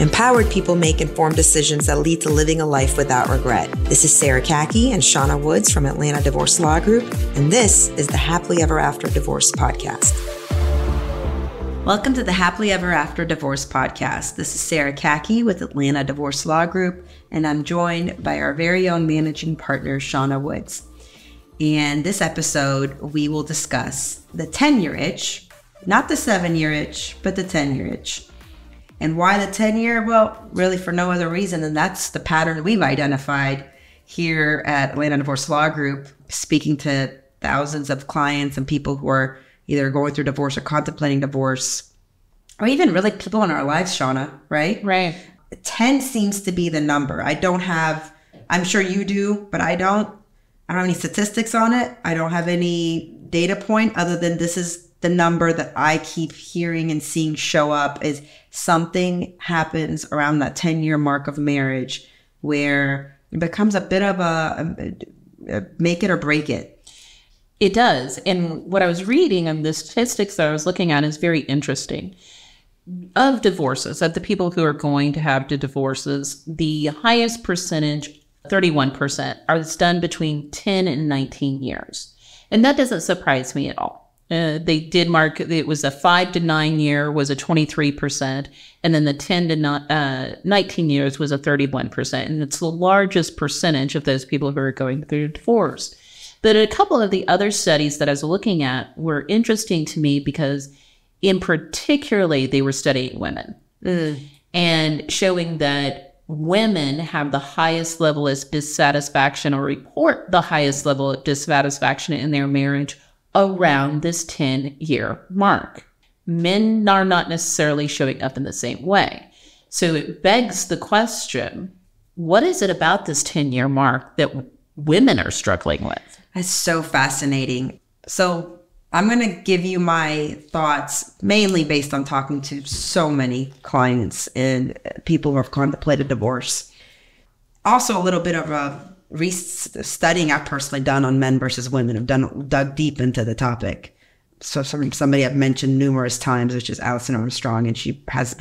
Empowered people make informed decisions that lead to living a life without regret. This is Sarah Kaki and Shauna Woods from Atlanta Divorce Law Group, and this is the Happily Ever After Divorce Podcast. Welcome to the Happily Ever After Divorce Podcast. This is Sarah Kaki with Atlanta Divorce Law Group, and I'm joined by our very own managing partner, Shauna Woods. And this episode, we will discuss the 10-year itch, not the 7-year itch, but the 10-year itch. And why the 10-year? Well, really for no other reason than that's the pattern we've identified here at Atlanta Divorce Law Group, speaking to thousands of clients and people who are either going through divorce or contemplating divorce, or even really people in our lives, Shauna, right? Right. 10 seems to be the number. I'm sure you do, but I don't have any statistics on it. I don't have any data point other than this is the number that I keep hearing and seeing show up is something happens around that 10-year mark of marriage where it becomes a bit of a make it or break it. It does. And what I was reading and the statistics that I was looking at is very interesting. Of divorces, of the people who are going to have the divorces, the highest percentage, 31%, is done between 10 and 19 years. And that doesn't surprise me at all. They did mark, it was a 5 to 9 year was a 23%, and then the 10 to 19 years was a 31%. And it's the largest percentage of those people who are going through divorce. But a couple of the other studies that I was looking at were interesting to me because in particularly they were studying women and showing that women have the highest level of dissatisfaction or report the highest level of dissatisfaction in their marriage around this 10-year mark. Men are not necessarily showing up in the same way. So it begs the question, what is it about this 10-year mark that women are struggling with? That's so fascinating. So I'm going to give you my thoughts, mainly based on talking to so many clients and people who have contemplated divorce. Also a little bit of a studying I've personally done on men versus women. I've dug deep into the topic. So somebody I've mentioned numerous times, which is Alison Armstrong, and she has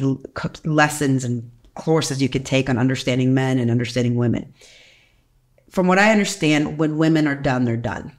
lessons and courses you could take on understanding men and understanding women. From what I understand, when women are done, they're done.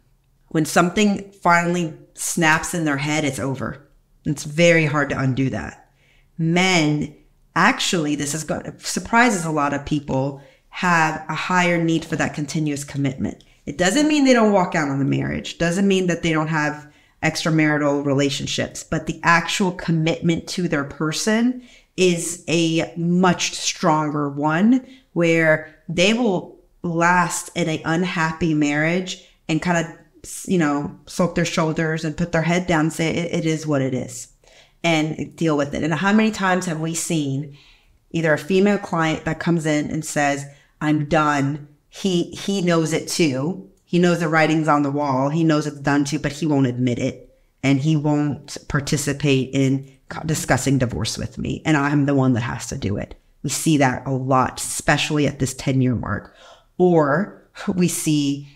When something finally snaps in their head, it's over. It's very hard to undo that. Men, actually, surprises a lot of people, have a higher need for that continuous commitment. It doesn't mean they don't walk out on the marriage. Doesn't mean that they don't have extramarital relationships, but the actual commitment to their person is a much stronger one where they will last in an unhappy marriage and kind of, slope their shoulders and put their head down and say, it is what it is, and deal with it. And how many times have we seen either a female client that comes in and says, I'm done. He knows it too. He knows the writing's on the wall. He knows it's done too, but he won't admit it. And he won't participate in discussing divorce with me. And I'm the one that has to do it. We see that a lot, especially at this 10-year mark. Or we see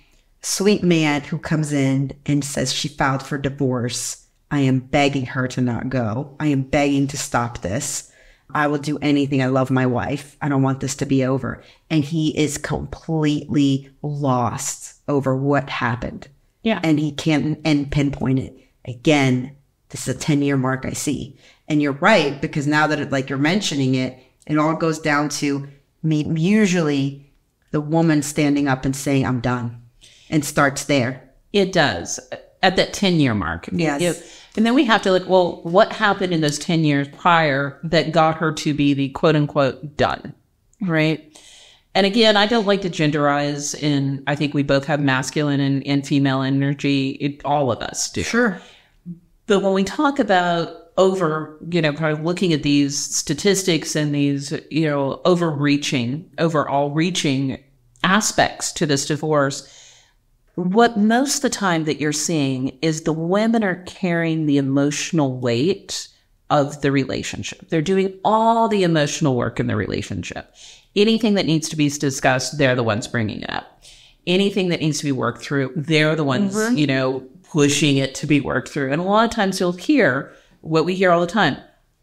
a sweet man who comes in and says she filed for divorce. I am begging her to not go. I am begging to stop this. I will do anything. I love my wife. I don't want this to be over. And he is completely lost over what happened. Yeah. And he can't pinpoint it. Again, this is a 10-year mark I see. And you're right, because now that you're mentioning it, it all goes down to me, usually the woman standing up and saying, I'm done, and starts there. It does. At that 10-year mark. Yes. And then we have to look, well, what happened in those 10 years prior that got her to be the quote unquote done, right? And again, I don't like to genderize, and I think we both have masculine and female energy. All of us do. Sure. But when we talk about kind of looking at these statistics and these, overall reaching aspects to this divorce, what most of the time that you're seeing is the women are carrying the emotional weight of the relationship. They're doing all the emotional work in the relationship. Anything that needs to be discussed, they're the ones bringing it up. Anything that needs to be worked through, they're the ones, pushing it to be worked through. And a lot of times you'll hear what we hear all the time.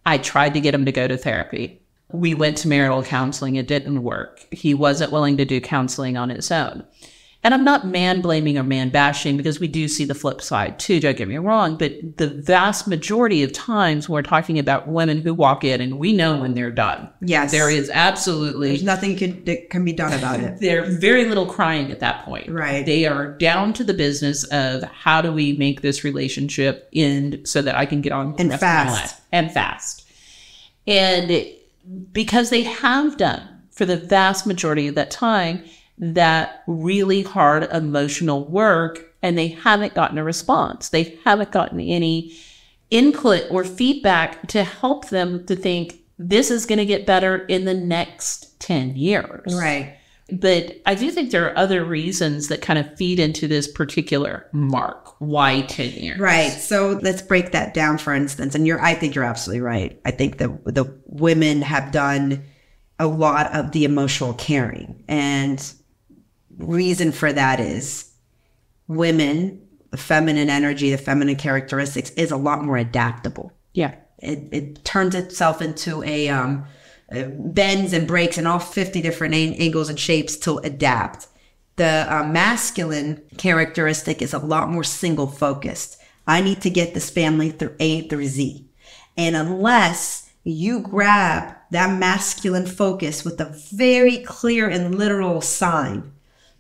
I tried to get him to go to therapy. We went to marital counseling. It didn't work. He wasn't willing to do counseling on his own. And I'm not man blaming or man bashing, because we do see the flip side too, don't get me wrong. But the vast majority of times we're talking about women who walk in and we know when they're done. Yes. There is absolutely... There's nothing that can be done about it. There's very little crying at that point. Right. They are down to the business of how do we make this relationship end so that I can get on with the rest of my life. And fast. And because they have done, for the vast majority of that time, that really hard emotional work, and they haven't gotten a response. They haven't gotten any input or feedback to help them to think this is going to get better in the next 10 years. Right. But I do think there are other reasons that kind of feed into this particular mark. Why 10 years? Right. So let's break that down, for instance. And I think you're absolutely right. I think that the women have done a lot of the emotional caring, and reason for that is women, the feminine energy, the feminine characteristics is a lot more adaptable. Yeah. It turns itself into a bends and breaks in all 50 different angles and shapes to adapt. The masculine characteristic is a lot more single focused. I need to get this family through A through Z. And unless you grab that masculine focus with a very clear and literal sign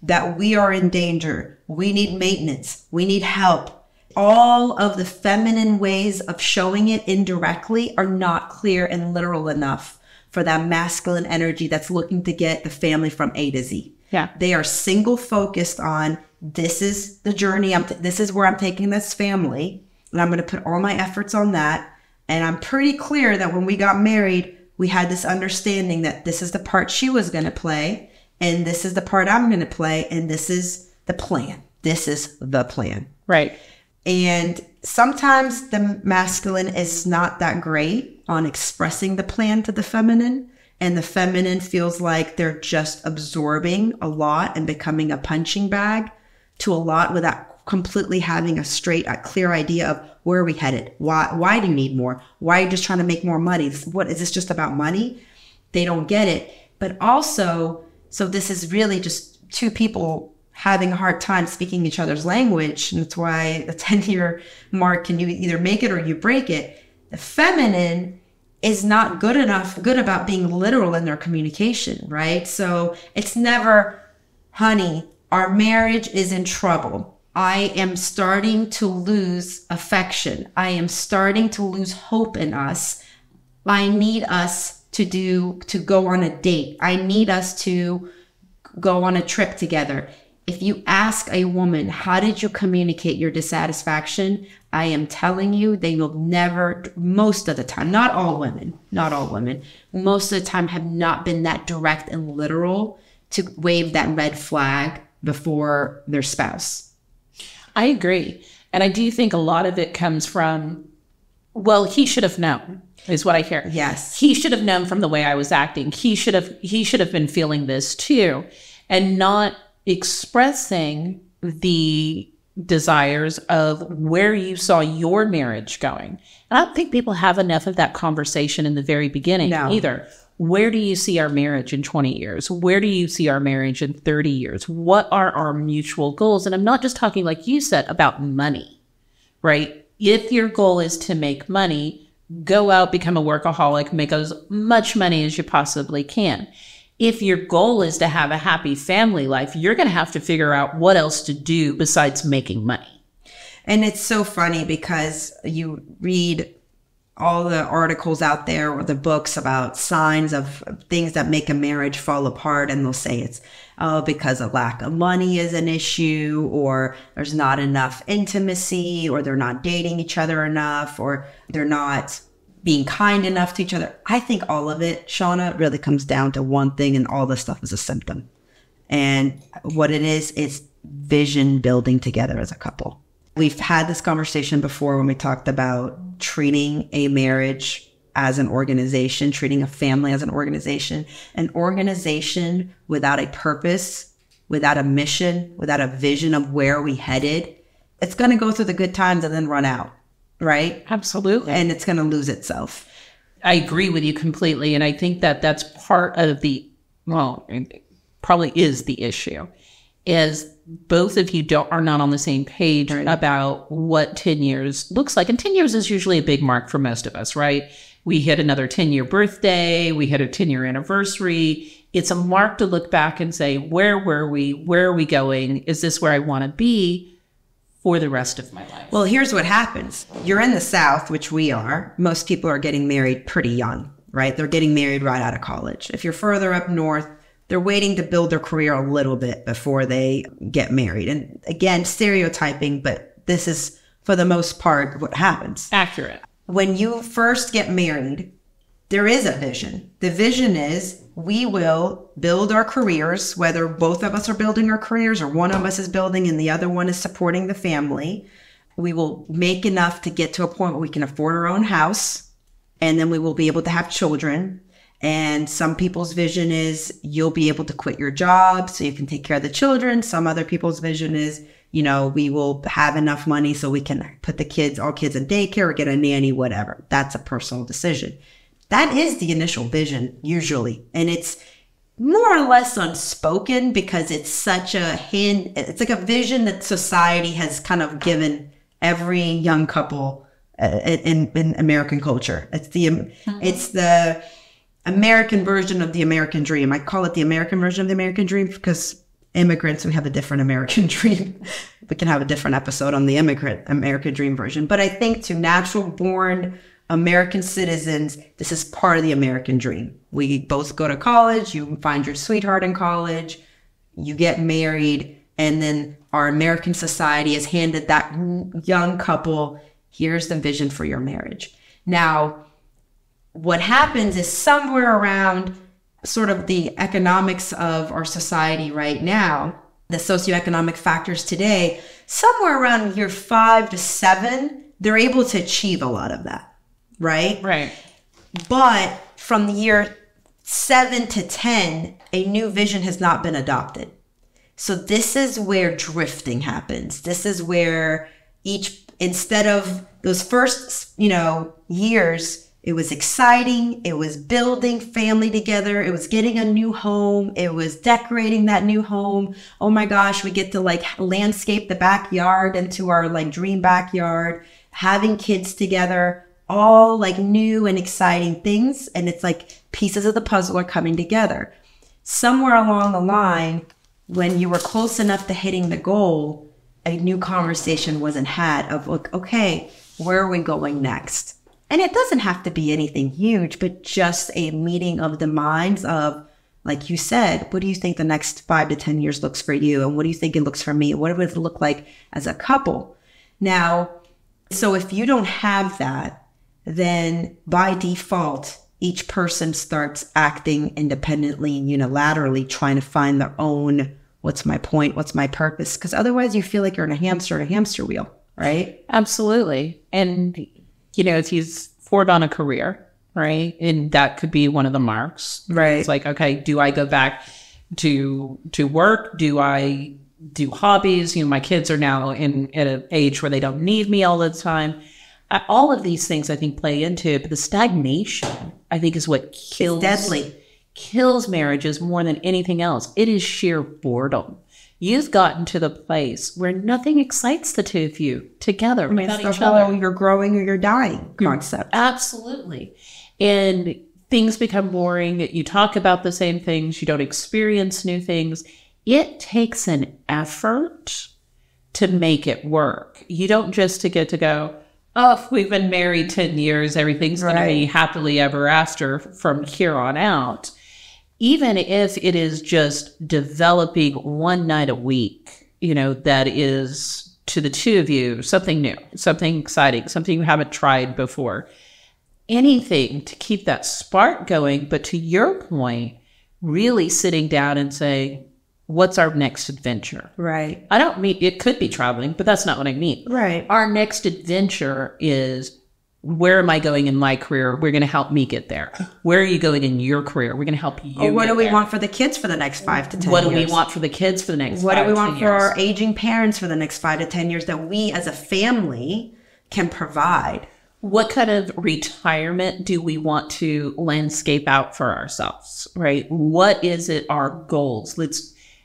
that we are in danger, we need maintenance, we need help, all of the feminine ways of showing it indirectly are not clear and literal enough for that masculine energy that's looking to get the family from A to Z. Yeah. They are single focused on, this is the journey, this is where I'm taking this family, and I'm going to put all my efforts on that. And I'm pretty clear that when we got married, we had this understanding that this is the part she was going to play, and this is the part I'm going to play, and this is the plan. This is the plan. Right. And sometimes the masculine is not that great on expressing the plan to the feminine, and the feminine feels like they're just absorbing a lot and becoming a punching bag to a lot without completely having a clear idea of where are we headed? Why do you need more? Why are you just trying to make more money? What is this just about money? They don't get it. But also, so this is really just two people having a hard time speaking each other's language. And that's why the 10-year mark, can you either make it or you break it. The feminine is not good about being literal in their communication, right? So it's never, honey, our marriage is in trouble. I am starting to lose affection. I am starting to lose hope in us. I need us to go on a date. I need us to go on a trip together. If you ask a woman, how did you communicate your dissatisfaction? I am telling you, they will never, most of the time, not all women, most of the time have not been that direct and literal to wave that red flag before their spouse. I agree. And I do think a lot of it comes from, well, he should have known, is what I hear. Yes. He should have known from the way I was acting. He should have been feeling this too, and not expressing the desires of where you saw your marriage going. And I don't think people have enough of that conversation in the very beginning either. Where do you see our marriage in 20 years? Where do you see our marriage in 30 years? What are our mutual goals? And I'm not just talking, like you said, about money, right? If your goal is to make money, go out, become a workaholic, make as much money as you possibly can. If your goal is to have a happy family life, you're going to have to figure out what else to do besides making money. And it's so funny because you read all the articles out there or the books about signs of things that make a marriage fall apart. And they'll say it's because a lack of money is an issue, or there's not enough intimacy, or they're not dating each other enough, or they're not being kind enough to each other. I think all of it, Shauna, really comes down to one thing, and all this stuff is a symptom. And what it is vision building together as a couple. We've had this conversation before when we talked about treating a marriage as an organization, treating a family as an organization. An organization without a purpose, without a mission, without a vision of where we headed, it's going to go through the good times and then run out, right? Absolutely. And it's going to lose itself. I agree with you completely. And I think that that's part of the, well, it probably is the issue, is both of you are not on the same page about what 10 years looks like. And 10 years is usually a big mark for most of us, right? We hit another 10-year birthday. We hit a 10-year anniversary. It's a mark to look back and say, where were we? Where are we going? Is this where I want to be for the rest of my life? Well, here's what happens. You're in the South, which we are. Most people are getting married pretty young, right? They're getting married right out of college. If you're further up north, they're waiting to build their career a little bit before they get married. And again, stereotyping, but this is, for the most part, what happens. Accurate. When you first get married, there is a vision. The vision is we will build our careers, whether both of us are building our careers or one of us is building and the other one is supporting the family. We will make enough to get to a point where we can afford our own house, and then we will be able to have children. And some people's vision is you'll be able to quit your job so you can take care of the children. Some other people's vision is, you know, we will have enough money so we can put all kids in daycare or get a nanny, whatever. That's a personal decision. That is the initial vision, usually. And it's more or less unspoken because it's such a it's like a vision that society has kind of given every young couple in American culture. It's the American version of the American dream. I call it the American version of the American dream because immigrants, we have a different American dream. We can have a different episode on the American dream version. But I think to natural born American citizens, this is part of the American dream. We both go to college, you find your sweetheart in college, you get married, and then our American society has handed that young couple, here's the vision for your marriage. Now, what happens is somewhere around sort of the economics of our society right now, the socioeconomic factors today, somewhere around year 5 to 7, they're able to achieve a lot of that, right? Right. But from the year 7 to 10, a new vision has not been adopted. So this is where drifting happens. This is where instead of those first, years, it was exciting. It was building family together. It was getting a new home. It was decorating that new home. Oh my gosh, we get to landscape the backyard into our dream backyard, having kids together, all new and exciting things. And it's pieces of the puzzle are coming together. Somewhere along the line, when you were close enough to hitting the goal, a new conversation wasn't had of okay, where are we going next? And it doesn't have to be anything huge, but just a meeting of the minds of, like you said, what do you think the next 5 to 10 years looks for you? And what do you think it looks for me? What would it look like as a couple? Now, so if you don't have that, then by default, each person starts acting independently and unilaterally, trying to find their own, what's my point? What's my purpose? Because otherwise you feel like you're in a hamster wheel, right? Absolutely. And if he's forward on a career, right? And that could be one of the marks. Right. It's okay, do I go back to work? Do I do hobbies? My kids are now at an age where they don't need me all the time. All of these things, I think, play into it. But the stagnation, I think, is what kills marriages more than anything else. It is sheer boredom. You've gotten to the place where nothing excites the two of you together. It's the whole you're growing or you're dying concept. Absolutely. And things become boring. You talk about the same things. You don't experience new things. It takes an effort to make it work. You don't just get to go, oh, we've been married 10 years. Everything's going to be happily ever after from here on out. Even if it is just developing one night a week, that is to the two of you, something new, something exciting, something you haven't tried before. Anything to keep that spark going. But to your point, really sitting down and saying, what's our next adventure? Right. I don't mean, it could be traveling, but that's not what I mean. Right. Our next adventure is, where am I going in my career? We're going to help me get there. Where are you going in your career? We're going to help you. Or what do we want for the kids for the next 5 to 10 years? What do we want for the kids for the next 5 to 10 years? What do we want for our aging parents for the next 5 to 10 years that we as a family can provide? what kind of retirement do we want to landscape out for ourselves, right? What is it, our goals?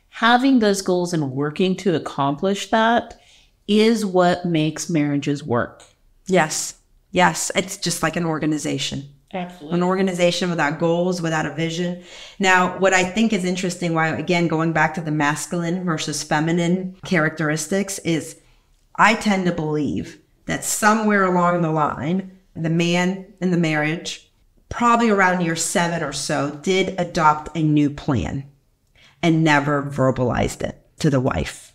Having those goals and working to accomplish that is what makes marriages work. Yes. Yes. It's just like an organization. Absolutely. An organization without goals, without a vision. Now, what I think is interesting, why, again, going back to the masculine versus feminine characteristics, is I tend to believe that somewhere along the line, the man in the marriage, probably around year 7 or so, did adopt a new plan and never verbalized it to the wife.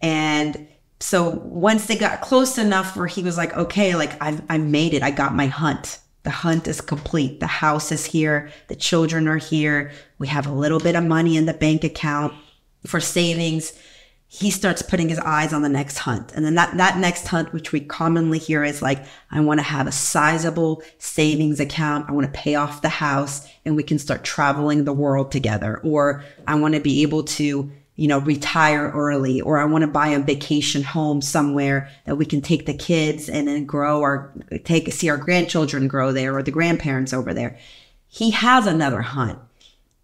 And so once they got close enough where he was like, okay, like I made it. I got my hunt. The hunt is complete. The house is here. The children are here. We have a little bit of money in the bank account for savings. He starts putting his eyes on the next hunt. And then that next hunt, which we commonly hear, is like, I want to have a sizable savings account. I want to pay off the house and we can start traveling the world together. Or I want to be able to, retire early, or I want to buy a vacation home somewhere that we can take the kids and then see our grandchildren grow there, or the grandparents over there. He has another hunt.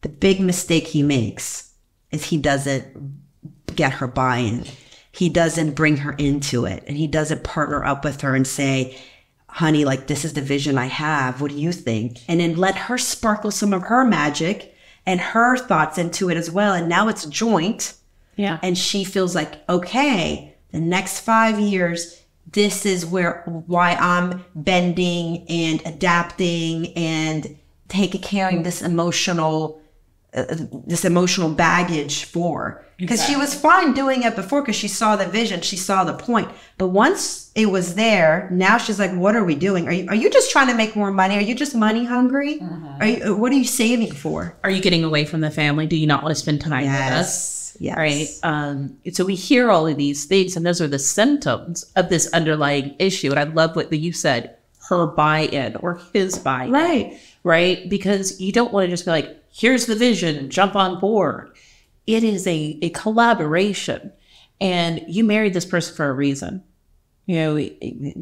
The big mistake he makes is he doesn't get her buy-in. He doesn't bring her into it, and he doesn't partner up with her and say, honey, like, this is the vision I have. What do you think? And then let her sparkle some of her magic and her thoughts into it as well. And now it's joint. Yeah. And she feels like, okay, the next 5 years, this is why I'm bending and adapting and carrying this emotional baggage for. Because she was fine doing it before because she saw the vision, she saw the point. But once it was there, now she's like, what are we doing? Are you just trying to make more money? Are you just money hungry? What are you saving for? Are you getting away from the family? Do you not want to spend time with us? Yes. Right. So we hear all of these things, and those are the symptoms of this underlying issue. And I love what you said, her buy-in or his buy-in. Right. Right. Because you don't want to just be like, here's the vision, jump on board. It is a collaboration, and you married this person for a reason.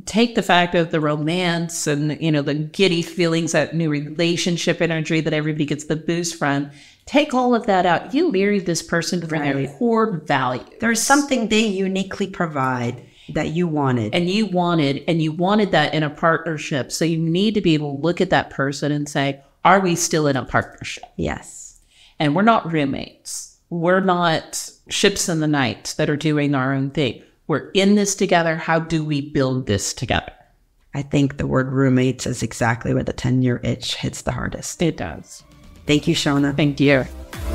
Take the fact of the romance and, the giddy feelings, that new relationship energy that everybody gets the boost from. Take all of that out. You married this person for their core value. There's something they uniquely provide that you wanted. And you wanted that in a partnership. So you need to be able to look at that person and say, are we still in a partnership? Yes. And we're not roommates. We're not ships in the night that are doing our own thing. We're in this together. How do we build this together? I think the word roommates is exactly where the 10-year itch hits the hardest. It does. Thank you, Shona. Thank you.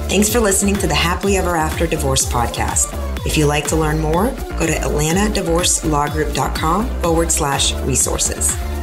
Thanks for listening to the Happily Ever After Divorce podcast. If you'd like to learn more, go to atlantadivorcelawgroup.com/resources.